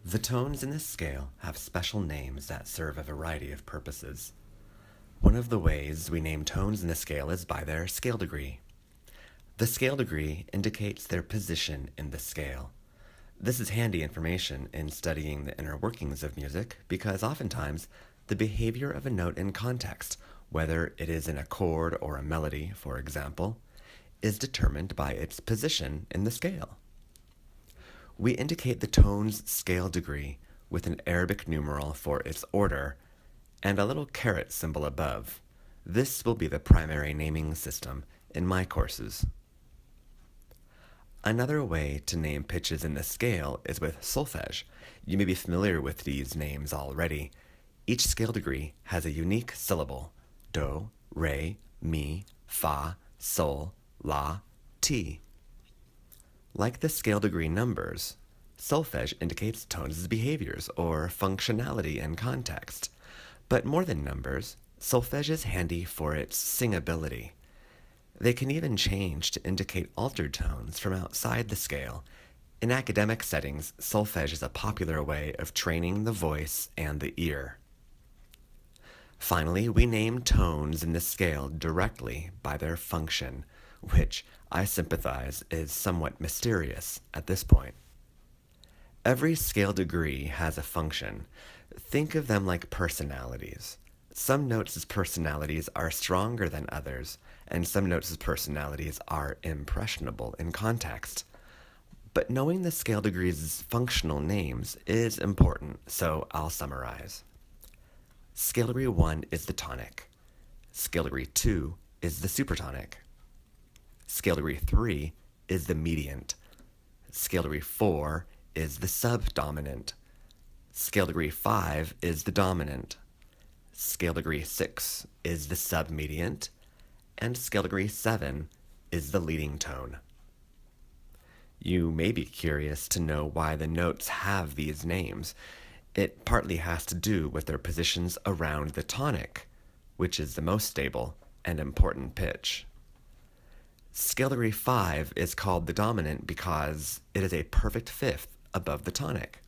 The tones in this scale have special names that serve a variety of purposes. One of the ways we name tones in the scale is by their scale degree. The scale degree indicates their position in the scale. This is handy information in studying the inner workings of music because oftentimes the behavior of a note in context, whether it is in a chord or a melody, for example, is determined by its position in the scale. We indicate the tone's scale degree with an Arabic numeral for its order and a little caret symbol above. This will be the primary naming system in my courses. Another way to name pitches in the scale is with solfege. You may be familiar with these names already. Each scale degree has a unique syllable: do, re, mi, fa, sol, la, ti. Like the scale degree numbers, solfege indicates tones' behaviors or functionality in context. But more than numbers, solfege is handy for its singability. They can even change to indicate altered tones from outside the scale. In academic settings, solfege is a popular way of training the voice and the ear. Finally, we name tones in the scale directly by their function, which I sympathize is somewhat mysterious at this point. Every scale degree has a function. Think of them like personalities. Some notes' personalities are stronger than others, and some notes' personalities are impressionable in context. But knowing the scale degrees' functional names is important, so I'll summarize. Scale degree 1 is the tonic. Scale degree 2 is the supertonic. Scale degree 3 is the mediant. Scale degree 4 is the subdominant. Scale degree 5 is the dominant. Scale degree 6 is the submediant. And scale degree 7 is the leading tone. You may be curious to know why the notes have these names. It partly has to do with their positions around the tonic, which is the most stable and important pitch. Scale degree 5 is called the dominant because it is a perfect fifth above the tonic.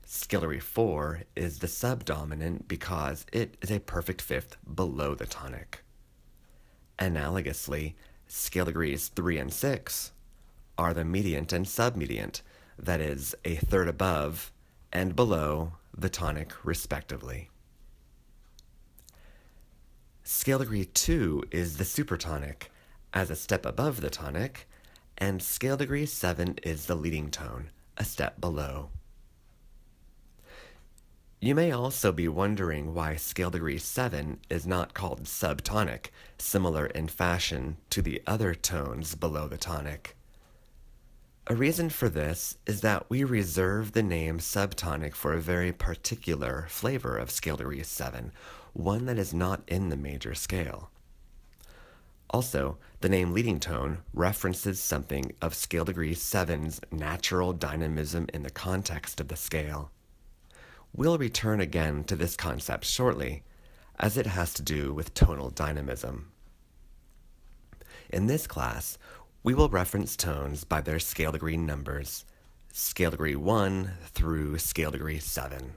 Scale degree 4 is the subdominant because it is a perfect fifth below the tonic. Analogously, scale degrees 3 and 6 are the mediant and submediant, that is, a third above and below the tonic respectively. Scale degree 2 is the supertonic, as a step above the tonic, and scale degree 7 is the leading tone, a step below. You may also be wondering why scale degree 7 is not called subtonic, similar in fashion to the other tones below the tonic. A reason for this is that we reserve the name subtonic for a very particular flavor of scale degree 7, one that is not in the major scale. Also, the name leading tone references something of scale degree 7's natural dynamism in the context of the scale. We'll return again to this concept shortly, as it has to do with tonal dynamism. In this class, we will reference tones by their scale degree numbers, scale degree 1 through scale degree 7.